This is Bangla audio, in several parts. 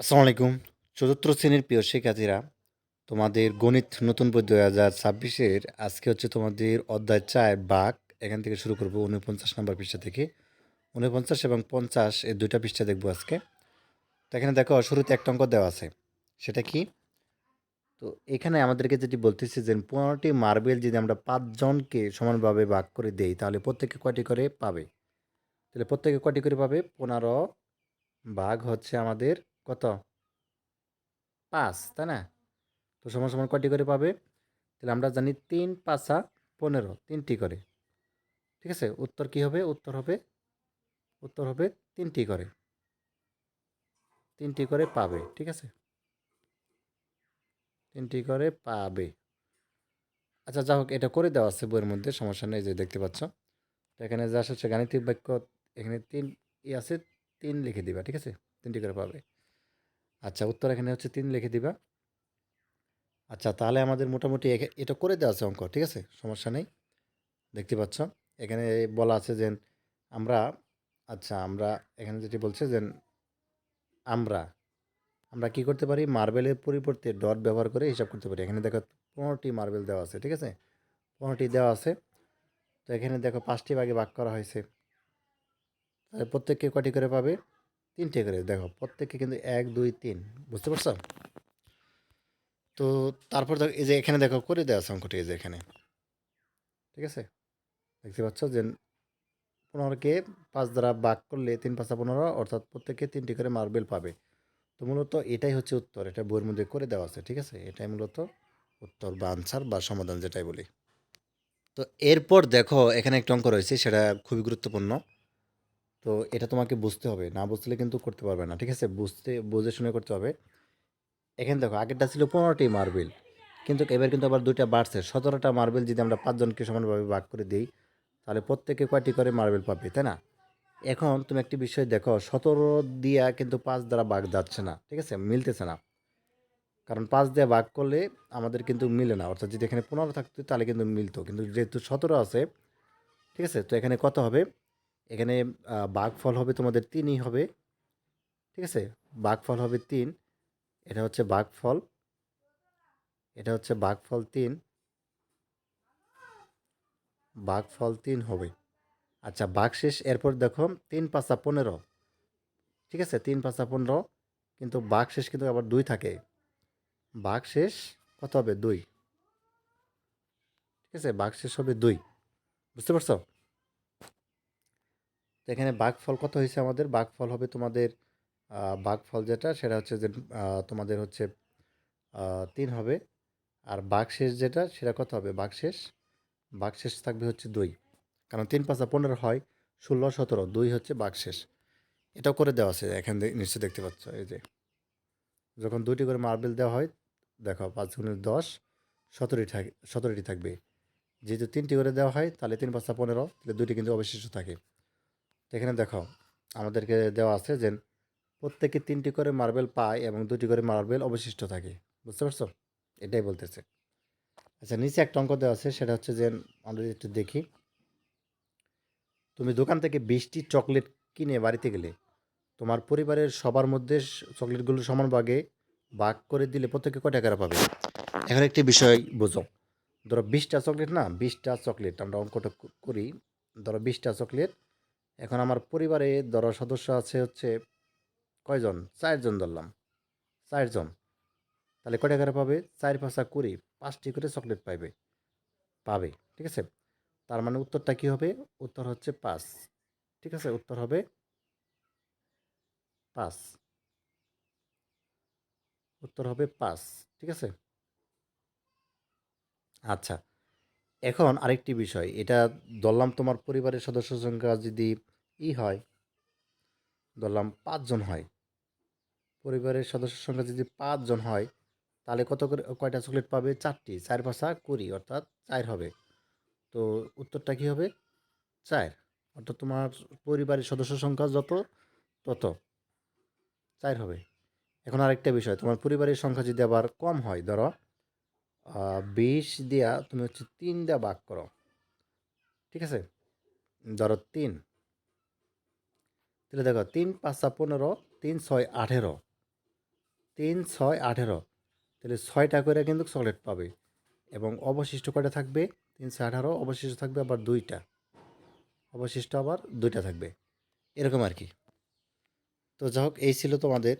আসসালামু আলাইকুম। চতুর্থ শ্রেণীর প্রিয় শিক্ষার্থীরা, তোমাদের গণিত নতুন বই ২০২৬-এর আজকে হচ্ছে তোমাদের অধ্যায় ৪ ভাগ। এখান থেকে শুরু করব ৪৯ নম্বর পৃষ্ঠা থেকে। ৪৯ এবং ৫০ এই ২টা পৃষ্ঠা দেখব আজকে। তো এখানে দেখো শুরুতে একটা অঙ্ক দেওয়া আছে। সেটা কি? তো এখানে আমাদেরকে যেটি বলতেছে যে ১৫টি মার্বেল যদি আমরা ৫ জনকে সমানভাবে ভাগ করে দেই তাহলে প্রত্যেকে কয়টি করে পাবে? তাহলে প্রত্যেকে কয়টি করে পাবে? ১৫ ভাগ হচ্ছে আমাদের কত? ৫, তাই না? তো সমান সমান কয়টি করে পাবে? তাহলে আমরা জানি ৩ ৫ ১৫, ৩টি করে। ঠিক আছে? উত্তর কি হবে? উত্তর হবে ৩টি করে। ৩টি করে পাবে। ঠিক আছে? ৩টি করে পাবে। আচ্ছা যা হোক, এটা করে দেওয়া আছে বইয়ের মধ্যে, সমস্যা নেই, যে দেখতে পাচ্ছ। তো এখানে যা হচ্ছে গাণিতিক বাক্য, এখানে ৩ আছে, ৩ লিখে দিবা। ঠিক আছে? ৩টি করে পাবে। আচ্ছা উত্তর এখানে হচ্ছে ৩ লিখে দিবা। আচ্ছা তাহলে আমাদের মোটামুটি এটা করে দেওয়া আছে অঙ্ক। ঠিক আছে? সমস্যা নেই। দেখতে পাচ্ছ? এখানে বলা আছে যে আমরা আমরা এখানে যেটি বলছে যে আমরা আমরা কি করতে পারি? মার্বেলের পরিবর্তে ডট ব্যবহার করে হিসাব করতে পারি। এখানে দেখো ১৫টি মার্বেল দেওয়া আছে। ঠিক আছে? ১৫টি দেওয়া আছে। তো এখানে দেখো ৫টি ভাগে ভাগ করা হয়েছে। তাহলে প্রত্যেককে কয়টি করে পাবে? ৩টে করে। দেখো প্রত্যেককে কিন্তু ১ ২ ৩। বুঝতে পারছো? তো তারপর দেখো এই যে এখানে দেখো করে দেওয়া আছে অঙ্কটি, এই যে এখানে। ঠিক আছে? দেখতে পাচ্ছ যে ১৫কে ৫ দ্বারা ভাগ করলে ৩ ৫ ১৫, অর্থাৎ প্রত্যেকে ৩টি করে মার্বেল পাবে। তো মূলত এটাই হচ্ছে উত্তর। এটা বইয়ের মধ্যে করে দেওয়া আছে। ঠিক আছে? এটাই মূলত উত্তর বা আনসার বা সমাধান যেটাই বলি। তো এরপর দেখো এখানে একটা অঙ্ক রয়েছে, সেটা খুবই গুরুত্বপূর্ণ। তো এটা তোমাকে বুঝতে হবে, না বুঝলে কিন্তু করতে পারবে না। ঠিক আছে? বুঝে শুনে করতে হবে। এখানে দেখো আগেরটা ছিল ১৫টি মার্বেল, কিন্তু এবার কিন্তু আবার দুইটা বাড়ছে। ১৭টা মার্বেল যদি আমরা ৫ জনকে সমানভাবে ভাগ করে দিই তাহলে প্রত্যেকে কয়টি করে মার্বেল পাবে, তাই না? এখন তুমি একটি বিষয় দেখো, ১৭ দিয়া কিন্তু ৫ দ্বারা ভাগ যাচ্ছে না। ঠিক আছে? মিলতেছে না। কারণ ৫ দিয়ে ভাগ করলে আমাদের কিন্তু মিলে না। অর্থাৎ যদি এখানে ১৫ থাকতো তাহলে কিন্তু মিলতো। কিন্তু যেহেতু ১৭ আছে, ঠিক আছে? তো এখানে কত হবে? এখানে ভাগফল হবে তোমাদের ৩ই হবে। ঠিক আছে? ভাগফল হবে ৩। এটা হচ্ছে ভাগফল। এটা হচ্ছে ভাগফল ৩। ভাগফল ৩ হবে। আচ্ছা ভাগশেষ এরপর দেখো ৩ ৫ ১৫। ঠিক আছে? ৩ ৫ ১৫, কিন্তু ভাগশেষ কিন্তু আবার ২ থাকে। ভাগশেষ কত হবে? ২। ঠিক আছে? ভাগশেষ হবে ২। বুঝতে পারছো? তো এখানে ভাগফল কত হয়েছে আমাদের? ভাগফল হবে তোমাদের ভাগফল যেটা সেটা হচ্ছে যে তোমাদের হচ্ছে ৩ হবে। আর ভাগশেষ যেটা সেটা কত হবে? ভাগশেষ থাকবে হচ্ছে ২। কারণ ৩ ৫ ১৫ হয় ১৬ ১৭, ২ হচ্ছে ভাগশেষ। এটাও করে দেওয়া আছে, এখান থেকে নিশ্চয়ই দেখতে পাচ্ছ। এই যে যখন ২টি করে মার্বেল দেওয়া হয়, দেখো ৫ গুণে ১০, ১৭টি থাকবে। যেহেতু ৩টি করে দেওয়া হয় তাহলে ৩ ৫ ১৫, তাহলে ২টি কিন্তু অবশিষ্ট থাকে। তো এখানে দেখো আমাদেরকে দেওয়া আছে যে প্রত্যেকে ৩টি করে মার্বেল পায় এবং ২টি করে মার্বেল অবশিষ্ট থাকে। বুঝতে পারছো? এটাই বলতেছে। আচ্ছা নিচে একটা অঙ্ক দেওয়া আছে, সেটা হচ্ছে যে আমরা যদি একটু দেখি। তুমি দোকান থেকে ২০টি চকলেট কিনে বাড়িতে গেলে তোমার পরিবারের সবার মধ্যে চকলেটগুলো সমান ভাগে ভাগ করে দিলে প্রত্যেকে কয় টাকা পাবে? এখন একটি বিষয় বোঝো। ধরো ২০টা চকলেট, না ২০টা চকলেট আমরা অঙ্কটা করি। ধরো ২০টা চকলেট। এখন আমার পরিবারে ধরো সদস্য আছে হচ্ছে কয়জন? ৪ জন ধরলাম। ৪ জন। তাহলে কয় টাকা পাবে? ৪ ৫ ২০, ৫টি করে চকলেট পাবে। ঠিক আছে? তার মানে উত্তরটা কি হবে? উত্তর হচ্ছে ৫। ঠিক আছে? উত্তর হবে ৫। উত্তর হবে ৫। ঠিক আছে? আচ্ছা, এখন আরেকটি বিষয়। এটা ধরলাম তোমার পরিবারের সদস্য সংখ্যা যদি হয়, ধরলাম ৫ জন হয়। পরিবারের সদস্য সংখ্যা যদি ৫ জন হয়, তাহলে কত করে কয়টা চকলেট পাবে? ৪টি। ৪ ৫ ২০, অর্থাৎ ৪ হবে। তো উত্তরটা কি হবে? ৪। অর্থাৎ তোমার পরিবারের সদস্য সংখ্যা যত, তত ৪ হবে। এখন আরেকটা বিষয়, তোমার পরিবারের সংখ্যা যদি আবার কম হয়, ধরো ২০ দিয়া তুমি হচ্ছে ৩ দিয়া ভাগ করো। ঠিক আছে? ধরো ৩। তাহলে দেখো ৩ ৫ ১৫, ৩ ৬ ১৮। 3, 6, 18, তাহলে 6টা করে কিন্তু চকলেট পাবে এবং অবশিষ্ট কয়টা থাকবে? 3, 6, 18, অবশিষ্ট থাকবে আবার 2টা, অবশিষ্ট আবার 2টা থাকবে, এরকম আর কি। তো যাই হোক, এই ছিল তোমাদের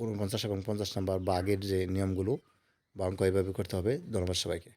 49 এবং 50 নাম্বার বা আগের যে নিয়মগুলো বা অঙ্ক এভাবে করতে হবে। ধন্যবাদ সবাইকে।